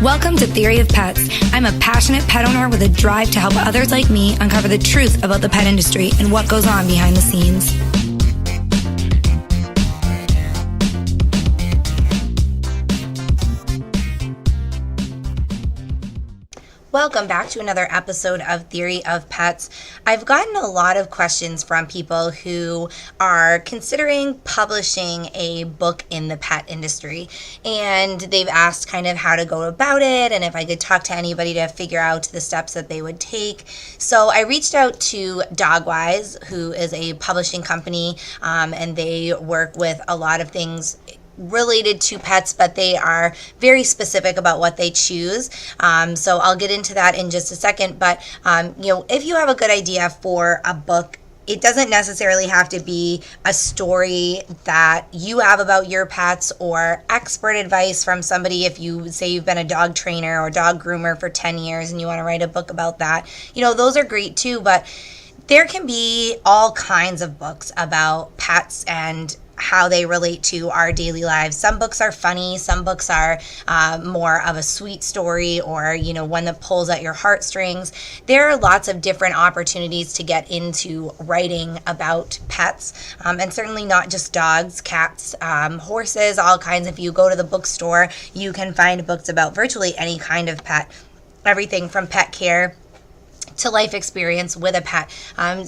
Welcome to Theory of Pets. I'm a passionate pet owner with a drive to help others like me uncover the truth about the pet industry and what goes on behind the scenes. Welcome back to another episode of Theory of Pets. I've gotten a lot of questions from people who are considering publishing a book in the pet industry, and they've asked kind of how to go about it and if I could talk to anybody to figure out the steps that they would take. So I reached out to Dogwise, who is a publishing company, and they work with a lot of things related to pets, but they are very specific about what they choose. So I'll get into that in just a second. But, if you have a good idea for a book, it doesn't necessarily have to be a story that you have about your pets or expert advice from somebody. If you say you've been a dog trainer or dog groomer for 10 years and you want to write a book about that, those are great too. But there can be all kinds of books about pets and how they relate to our daily lives. Some books are funny, some books are more of a sweet story, or one that pulls at your heartstrings. There are lots of different opportunities to get into writing about pets, and certainly not just dogs, cats, horses, all kinds. If you go to the bookstore, you can find books about virtually any kind of pet, everything from pet care to life experience with a pet.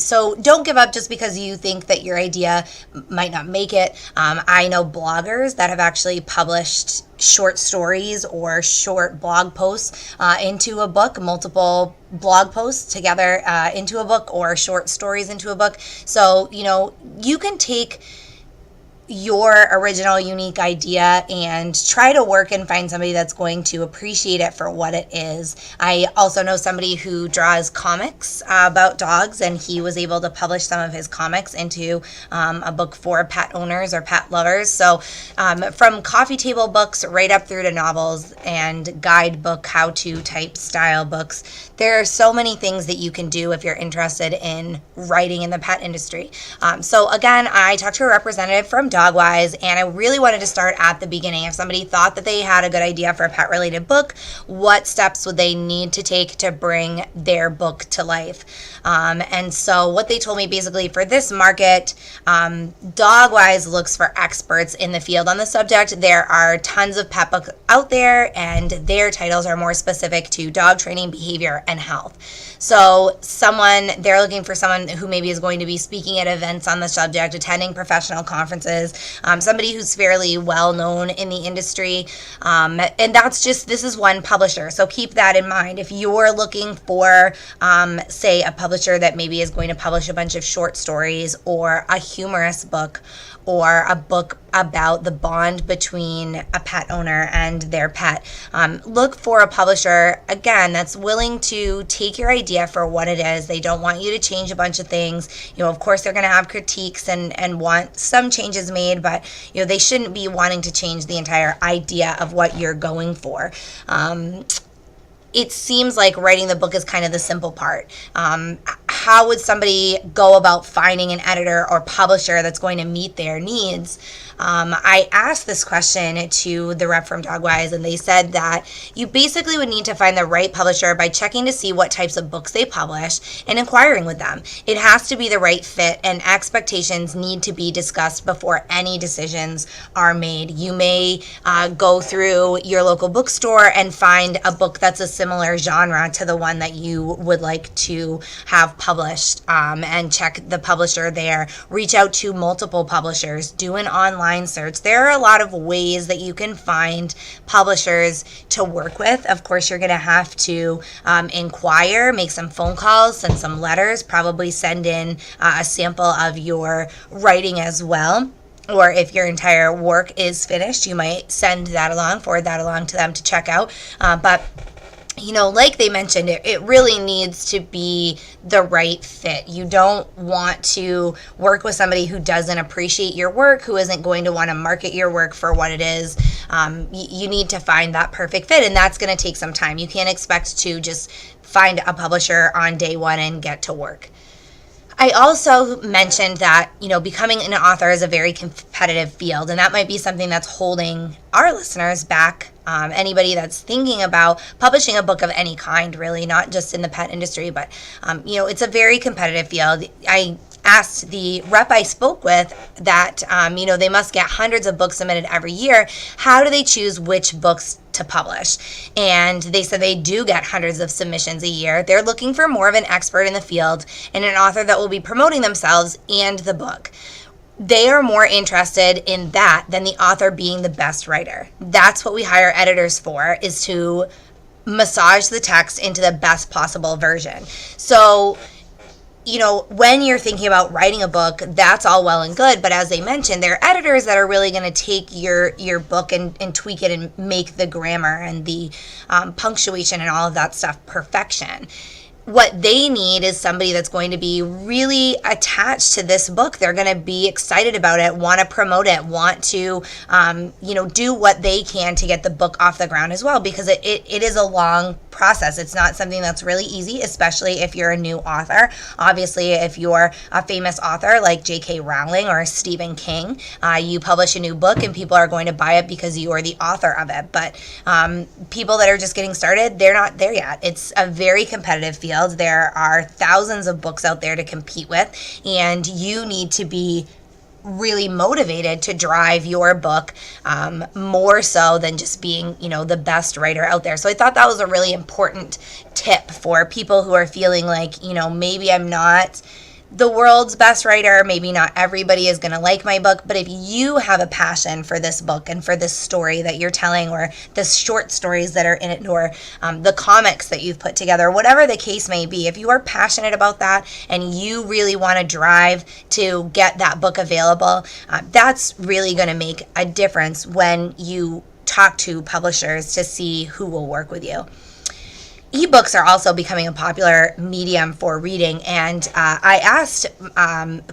So don't give up just because you think that your idea might not make it. I know bloggers that have actually published short stories or short blog posts into a book, multiple blog posts together into a book, or short stories into a book. So, you can take your original unique idea and try to work and find somebody that's going to appreciate it for what it is. I also know somebody who draws comics about dogs, and he was able to publish some of his comics into a book for pet owners or pet lovers. So from coffee table books right up through to novels and guidebook, how-to type style books, there are so many things that you can do if you're interested in writing in the pet industry. So again, I talked to a representative from Dogwise, and I really wanted to start at the beginning. If somebody thought that they had a good idea for a pet-related book, what steps would they need to take to bring their book to life? And so what they told me basically for this market, Dogwise looks for experts in the field on the subject. There are tons of pet books out there, and their titles are more specific to dog training, behavior, and health. So they're looking for someone who maybe is going to be speaking at events on the subject, attending professional conferences, somebody who's fairly well known in the industry. And this is one publisher. So keep that in mind. If you're looking for, say, a publisher that maybe is going to publish a bunch of short stories or a humorous book, or a book about the bond between a pet owner and their pet, look for a publisher, again, that's willing to take your idea for what it is. They don't want you to change a bunch of things. Of course, they're going to have critiques and want some changes made, but they shouldn't be wanting to change the entire idea of what you're going for. It seems like writing the book is kind of the simple part. How would somebody go about finding an editor or publisher that's going to meet their needs? I asked this question to the rep from Dogwise, and they said that you basically would need to find the right publisher by checking to see what types of books they publish and inquiring with them. It has to be the right fit, and expectations need to be discussed before any decisions are made. You may go through your local bookstore and find a book that's a similar genre to the one that you would like to have published, and check the publisher there. Reach out to multiple publishers. Do an online search. There are a lot of ways that you can find publishers to work with. Of course, you're going to have to inquire, make some phone calls, send some letters, probably send in a sample of your writing as well. Or if your entire work is finished, you might forward that along to them to check out. But like they mentioned, it really needs to be the right fit. You don't want to work with somebody who doesn't appreciate your work, who isn't going to want to market your work for what it is. You need to find that perfect fit, and that's going to take some time. You can't expect to just find a publisher on day one and get to work. I also mentioned that, becoming an author is a very competitive field, and that might be something that's holding our listeners back. Anybody that's thinking about publishing a book of any kind, really, not just in the pet industry, but, it's a very competitive field. I asked the rep I spoke with that, they must get hundreds of books submitted every year. How do they choose which books to publish? And they said they do get hundreds of submissions a year. They're looking for more of an expert in the field and an author that will be promoting themselves and the book. They are more interested in that than the author being the best writer. That's what we hire editors for, is to massage the text into the best possible version. So, when you're thinking about writing a book, that's all well and good. But as they mentioned, there are editors that are really going to take your book and tweak it and make the grammar and the punctuation and all of that stuff perfection. What they need is somebody that's going to be really attached to this book. They're going to be excited about it, want to promote it, want to, do what they can to get the book off the ground as well, because it is a long process. It's not something that's really easy, especially if you're a new author. Obviously, if you're a famous author like J.K. Rowling or Stephen King, you publish a new book and people are going to buy it because you are the author of it. But people that are just getting started, they're not there yet. It's a very competitive field. There are thousands of books out there to compete with, and you need to be really motivated to drive your book more so than just being, the best writer out there. So I thought that was a really important tip for people who are feeling like, maybe I'm not the world's best writer. Maybe not everybody is going to like my book, but if you have a passion for this book and for this story that you're telling, or the short stories that are in it, or the comics that you've put together, whatever the case may be, if you are passionate about that and you really want to drive to get that book available, that's really going to make a difference when you talk to publishers to see who will work with you. Ebooks are also becoming a popular medium for reading, and I asked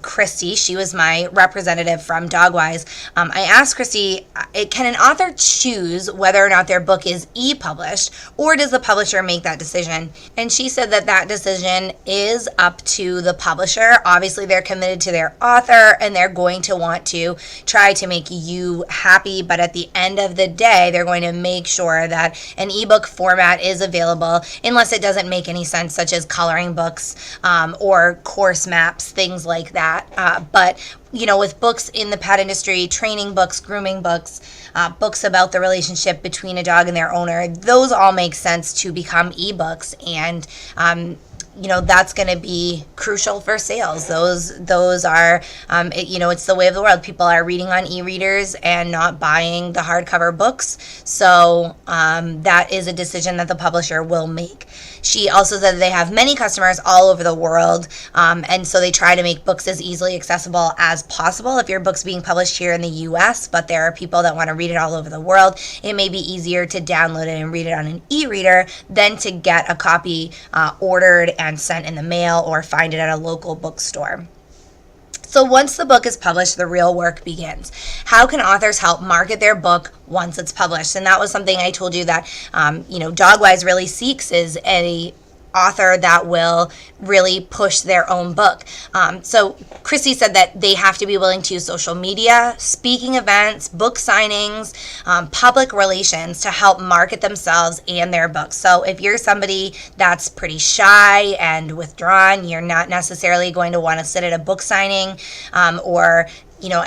Christy, she was my representative from Dogwise, I asked Christy, can an author choose whether or not their book is e-published, or does the publisher make that decision? And she said that decision is up to the publisher. Obviously, they're committed to their author, and they're going to want to try to make you happy, but at the end of the day, they're going to make sure that an ebook format is available, unless it doesn't make any sense, such as coloring books or course maps, things like that. But with books in the pet industry, training books, grooming books, books about the relationship between a dog and their owner, those all make sense to become ebooks. And that's going to be crucial for sales. Those are, it's the way of the world. People are reading on e-readers and not buying the hardcover books. So that is a decision that the publisher will make. She also said that they have many customers all over the world, and so they try to make books as easily accessible as possible. If your book's being published here in the U.S., but there are people that want to read it all over the world, it may be easier to download it and read it on an e-reader than to get a copy ordered and sent in the mail or find it at a local bookstore. So once the book is published, the real work begins. How can authors help market their book once it's published? And that was something I told you that, Dogwise really seeks is a author that will really push their own book. So Christy said that they have to be willing to use social media, speaking events, book signings, public relations to help market themselves and their books. So if you're somebody that's pretty shy and withdrawn, you're not necessarily going to want to sit at a book signing, or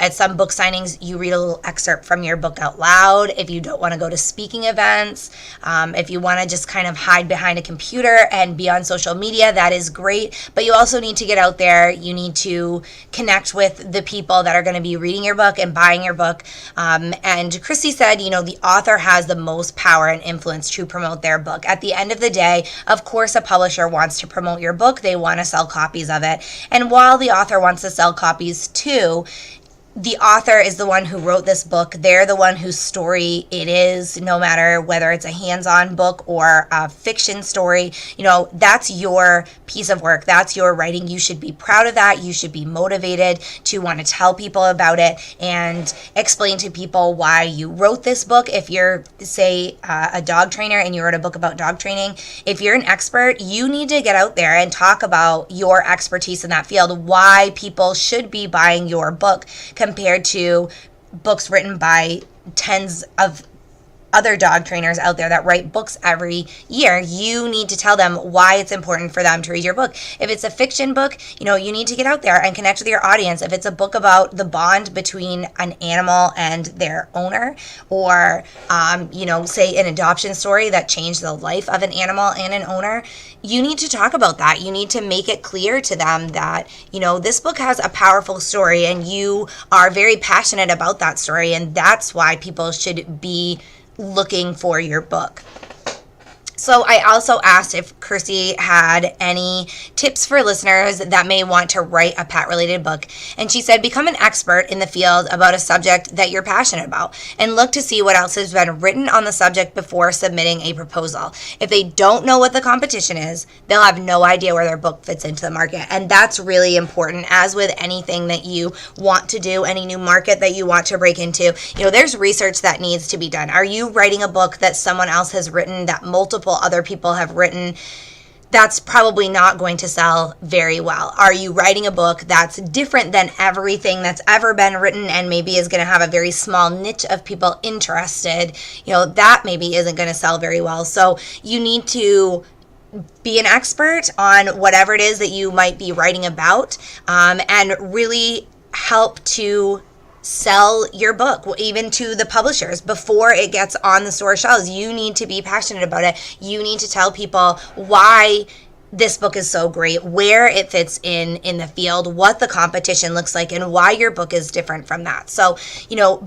at some book signings, you read a little excerpt from your book out loud. If you don't want to go to speaking events, if you want to just kind of hide behind a computer and be on social media, that is great. But you also need to get out there. You need to connect with the people that are going to be reading your book and buying your book. And Christy said, the author has the most power and influence to promote their book. At the end of the day, of course, a publisher wants to promote your book. They want to sell copies of it. And while the author wants to sell copies too, the author is the one who wrote this book. They're the one whose story it is, no matter whether it's a hands-on book or a fiction story. That's your piece of work. That's your writing. You should be proud of that. You should be motivated to want to tell people about it and explain to people why you wrote this book. If you're, say, a dog trainer and you wrote a book about dog training, if you're an expert, you need to get out there and talk about your expertise in that field, why people should be buying your book compared to books written by tens of other dog trainers out there that write books every year. You need to tell them why it's important for them to read your book. If it's a fiction book, you need to get out there and connect with your audience. If it's a book about the bond between an animal and their owner, or, say an adoption story that changed the life of an animal and an owner, you need to talk about that. You need to make it clear to them that, this book has a powerful story and you are very passionate about that story. And that's why people should be looking for your book. So I also asked if Kirsty had any tips for listeners that may want to write a pet-related book. And she said, become an expert in the field about a subject that you're passionate about and look to see what else has been written on the subject before submitting a proposal. If they don't know what the competition is, they'll have no idea where their book fits into the market. And that's really important, as with anything that you want to do, any new market that you want to break into. There's research that needs to be done. Are you writing a book that someone else has written, that multiple other people have written? That's probably not going to sell very well. Are you writing a book that's different than everything that's ever been written and maybe is going to have a very small niche of people interested? That maybe isn't going to sell very well. So you need to be an expert on whatever it is that you might be writing about, and really help to sell your book, even to the publishers, before it gets on the store shelves. You need to be passionate about it. You need to tell people why this book is so great, where it fits in the field, what the competition looks like, and why your book is different from that. So,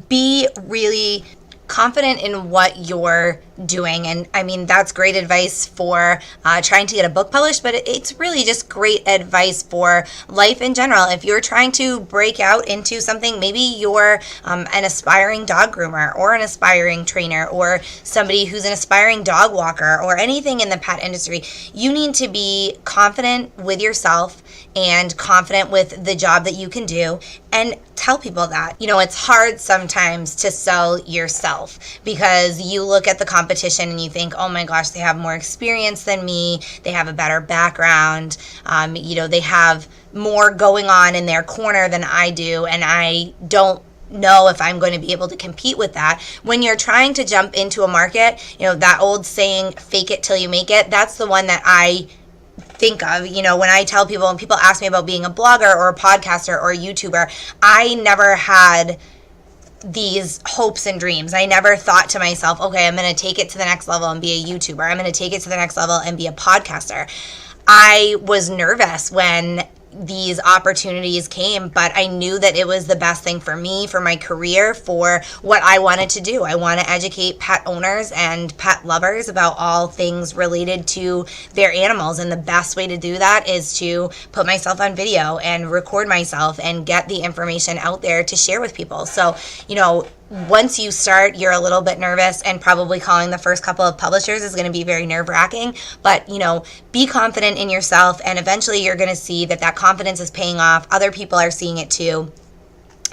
be really confident in what you're doing. And I mean, that's great advice for trying to get a book published, but it's really just great advice for life in general. If you're trying to break out into something, maybe you're an aspiring dog groomer or an aspiring trainer or somebody who's an aspiring dog walker or anything in the pet industry, you need to be confident with yourself and confident with the job that you can do, and tell people that. It's hard sometimes to sell yourself because you look at the competition and you think, oh my gosh, they have more experience than me, they have a better background, they have more going on in their corner than I do, and I don't know if I'm going to be able to compete with that. When you're trying to jump into a market, that old saying, fake it till you make it, that's the one that I think of. When I tell people, and people ask me about being a blogger or a podcaster or a YouTuber, I never had these hopes and dreams. I never thought to myself, okay, I'm going to take it to the next level and be a YouTuber. I'm going to take it to the next level and be a podcaster. I was nervous when these opportunities came, but I knew that it was the best thing for me, for my career, for what I wanted to do. I want to educate pet owners and pet lovers about all things related to their animals, and the best way to do that is to put myself on video and record myself and get the information out there to share with people. So, once you start, you're a little bit nervous, and probably calling the first couple of publishers is going to be very nerve-wracking, but be confident in yourself, and eventually you're going to see that confidence is paying off. Other people are seeing it too,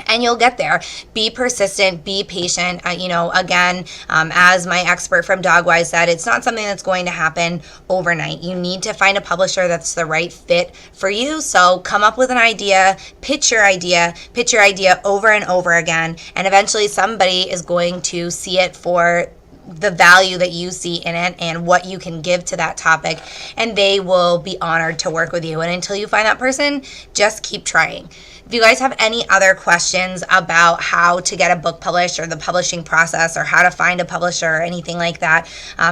and you'll get there. Be persistent, be patient. Again, as my expert from Dogwise said, it's not something that's going to happen overnight. You need to find a publisher that's the right fit for you. So come up with an idea, pitch your idea over and over again, and eventually somebody is going to see it for the value that you see in it and what you can give to that topic, and they will be honored to work with you. And until you find that person, just keep trying. If you guys have any other questions about how to get a book published or the publishing process or how to find a publisher or anything like that,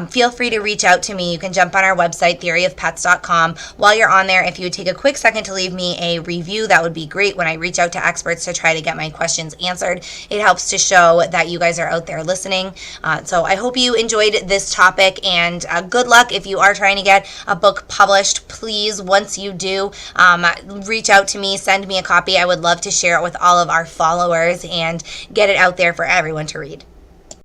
feel free to reach out to me. You can jump on our website, theoryofpets.com. While you're on there, if you would take a quick second to leave me a review, that would be great. When I reach out to experts to try to get my questions answered, it helps to show that you guys are out there listening. So I hope hope you enjoyed this topic, and good luck if you are trying to get a book published. Please, once you do, reach out to me, send me a copy. I would love to share it with all of our followers and get it out there for everyone to read.